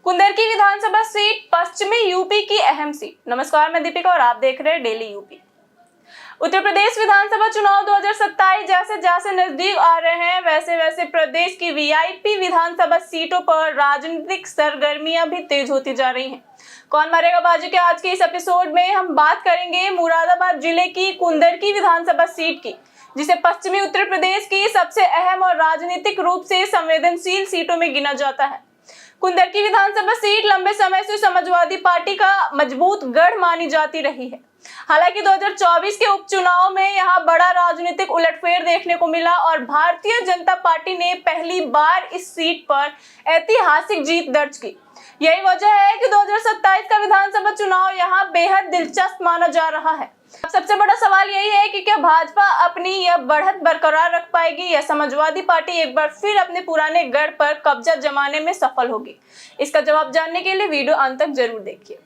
कुंदरकी विधानसभा seat पश्चिमी UP की अहम सीट। नमस्कार, मैं दीपिका और आप देख रहे हैं डेली यूपी। उत्तर प्रदेश विधानसभा चुनाव 2027 जैसे जैसे नजदीक आ रहे हैं वैसे वैसे प्रदेश की वीआईपी विधानसभा सीटों पर राजनीतिक सरगर्मियां भी तेज होती जा रही हैं। कौन मारेगा बाजी के आज के इस एपिसोड में हम बात करेंगे मुरादाबाद जिले की कुंदरकी विधानसभा सीट की, जिसे पश्चिमी उत्तर प्रदेश की सबसे अहम और राजनीतिक रूप से संवेदनशील सीटों में गिना जाता है। कुंदरकी विधानसभा सीट लंबे समय से समाजवादी पार्टी का मजबूत गढ़ मानी जाती रही है। हालांकि 2024 के उपचुनाव में यहां बड़ा राजनीतिक उलटफेर देखने को मिला और भारतीय जनता पार्टी ने पहली बार इस सीट पर ऐतिहासिक जीत दर्ज की। यही वजह है कि 2027 का विधानसभा चुनाव यहां बेहद दिलचस्प माना जा रहा है। अब सबसे बड़ा सवाल यही है कि क्या भाजपा अपनी यह बढ़त बरकरार रख पाएगी या समाजवादी पार्टी एक बार फिर अपने पुराने गढ़ पर कब्जा जमाने में सफल होगी। इसका जवाब जानने के लिए वीडियो अंत तक जरूर देखिए।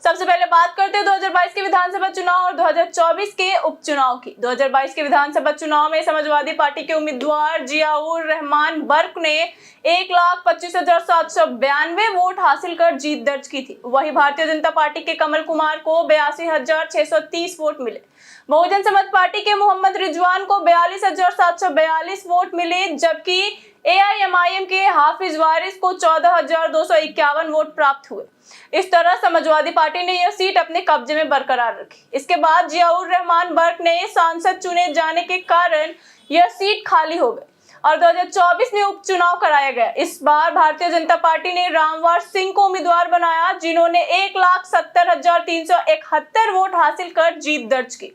सबसे पहले बात करते हैं 2022 के विधानसभा चुनाव और 2024 के उपचुनाव की। 2022 के विधानसभा चुनाव में समाजवादी पार्टी के उम्मीदवार जियाउर रहमान बर्क ने 1,25,792 वोट हासिल कर जीत दर्ज की थी। वहीं भारतीय जनता पार्टी के कमल कुमार को 82,630 वोट मिले। बहुजन समाज पार्टी के मोहम्मद रिजवान को 42,742 वोट मिले, जबकि एआईएमआईएम के हाफिज वारिस को 14,251 वोट प्राप्त हुए। इस तरह समाजवादी पार्टी ने यह सीट अपने कब्जे में बरकरार रखी। इसके बाद जियाउर रहमान बर्क ने सांसद चुने जाने के कारण यह सीट खाली हो गई और 2024 में उपचुनाव कराया गया। इस बार भारतीय जनता पार्टी ने रामवार सिंह को उम्मीदवार बनाया, जिन्होंने 1,70,371 वोट हासिल कर जीत दर्ज की।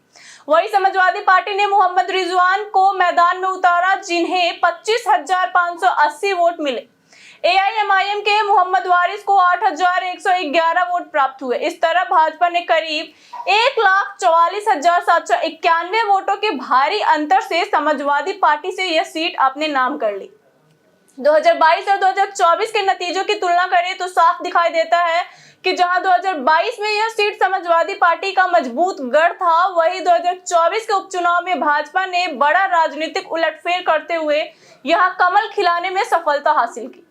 वही समाजवादी पार्टी ने मोहम्मद रिजवान को मैदान में उतारा, जिन्हें 25,580 वोट मिले। एआईएमआईएम के मोहम्मद वारिस को 8,111 वोट प्राप्त हुए। इस तरह भाजपा ने करीब 1,44,791 वोटों के भारी अंतर से समाजवादी पार्टी से यह सीट अपने नाम कर ली। 2022 और 2024 के नतीजों की तुलना करें तो साफ दिखाई देता है कि जहां 2022 में यह सीट समाजवादी पार्टी का मजबूत गढ़ था, वहीं 2024 के उपचुनाव में भाजपा ने बड़ा राजनीतिक उलटफेर करते हुए यहां कमल खिलाने में सफलता हासिल की।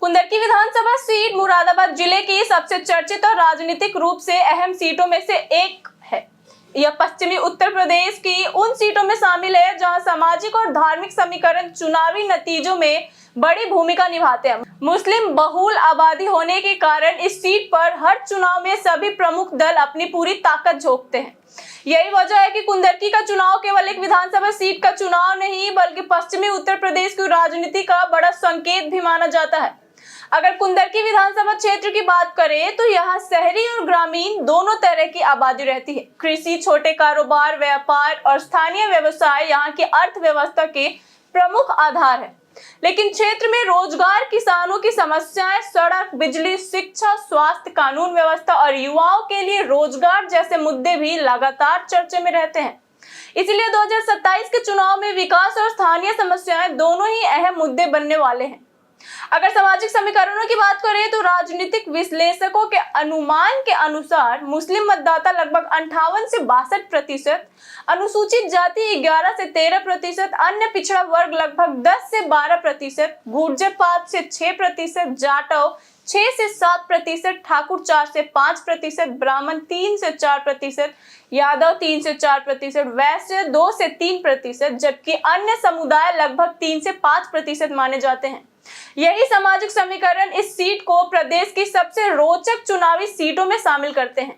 कुंदरकी विधानसभा सीट मुरादाबाद जिले की सबसे चर्चित और राजनीतिक रूप से अहम सीटों में से एक है। यह पश्चिमी उत्तर प्रदेश की उन सीटों में शामिल है जहां सामाजिक और धार्मिक समीकरण चुनावी नतीजों में बड़ी भूमिका निभाते हैं। मुस्लिम बहुल आबादी होने के कारण इस सीट पर हर चुनाव में सभी प्रमुख दल अपनी पूरी ताकत झोंकते हैं। यही वजह है कि कुंदरकी का चुनाव केवल एक विधानसभा सीट का चुनाव नहीं, बल्कि पश्चिमी उत्तर प्रदेश की राजनीति का बड़ा संकेत भी माना जाता है। अगर कुंदरकी विधानसभा क्षेत्र की बात करें तो यहाँ शहरी और ग्रामीण दोनों तरह की आबादी रहती है। कृषि, छोटे कारोबार, व्यापार और स्थानीय व्यवसाय यहाँ की अर्थव्यवस्था के प्रमुख आधार है। लेकिन क्षेत्र में रोजगार, किसानों की समस्याएं, सड़क, बिजली, शिक्षा, स्वास्थ्य, कानून व्यवस्था और युवाओं के लिए रोजगार जैसे मुद्दे भी लगातार चर्चे में रहते हैं। इसलिए 2027 के चुनाव में विकास और स्थानीय समस्याएं दोनों ही अहम मुद्दे बनने वाले हैं। अगर सामाजिक समीकरणों की बात करें तो राजनीतिक विश्लेषकों के अनुमान के अनुसार मुस्लिम मतदाता लगभग 58 से 62%, अनुसूचित जाति 11 से 13%, अन्य पिछड़ा वर्ग लगभग 10 से 12%, गुर्जर पात से 6%, जाटव 6 से 7%, ठाकुर 4 से 5%, ब्राह्मण 3 से 4%, यादव 3 से 4%, वैश्य 2 से 3%, जबकि अन्य समुदाय लगभग 3 से 5% माने जाते हैं। यही सामाजिक समीकरण इस सीट को प्रदेश की सबसे रोचक चुनावी सीटों में शामिल करते हैं।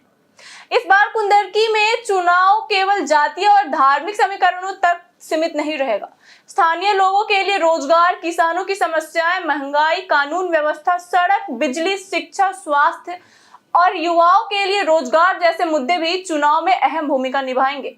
इस बार कुंदरकी में चुनाव केवल जातीय और धार्मिक समीकरणों तक सीमित नहीं रहेगा। स्थानीय लोगों के लिए रोजगार, किसानों की समस्याएं, महंगाई, कानून व्यवस्था, सड़क, बिजली, शिक्षा, स्वास्थ्य और युवाओं के लिए रोजगार जैसे मुद्दे भी चुनाव में अहम भूमिका निभाएंगे।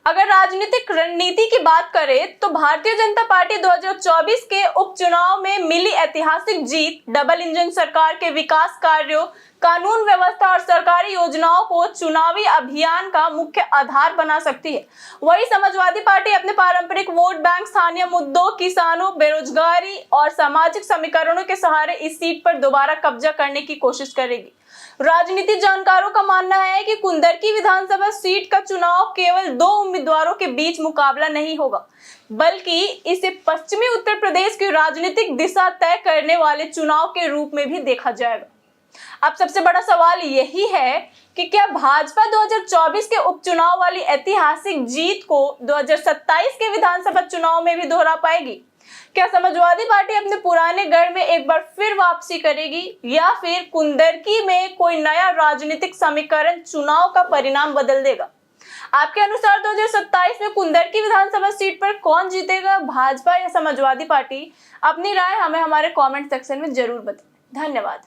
अगर राजनीतिक रणनीति की बात करें तो भारतीय जनता पार्टी 2024 के उपचुनाव में मिली ऐतिहासिक जीत डबल इंजन सरकार के विकास कार्यों, कानून व्यवस्था और सरकारी योजनाओं को चुनावी अभियान का मुख्य आधार बना सकती है। वही समाजवादी पार्टी अपने पारंपरिक वोट बैंक, स्थानीय मुद्दों, किसानों, बेरोजगारी और सामाजिक समीकरणों के सहारे इस सीट पर दोबारा कब्जा करने की कोशिश करेगी। राजनीति जानकारों का मानना है कि कुंदरकी विधानसभा सीट का चुनाव केवल दो उम्मीदवारों के बीच मुकाबला नहीं होगा, बल्कि इसे पश्चिमी उत्तर प्रदेश की राजनीतिक दिशा तय करने वाले चुनाव के रूप में भी देखा जाएगा। अब सबसे बड़ा सवाल यही है कि क्या भाजपा 2024 के उपचुनाव वाली ऐतिहासिक जीत को 2027 के विधानसभा चुनाव में भी दोहरा पाएगी? क्या समाजवादी पार्टी अपने पुराने गढ़ में एक बार फिर वापसी करेगी, या फिर कुंदरकी में कोई नया राजनीतिक समीकरण चुनाव का परिणाम बदल देगा? आपके अनुसार 2027 में कुंदरकी विधानसभा सीट पर कौन जीतेगा, भाजपा या समाजवादी पार्टी? अपनी राय हमें हमारे कमेंट सेक्शन में जरूर बताएं। धन्यवाद।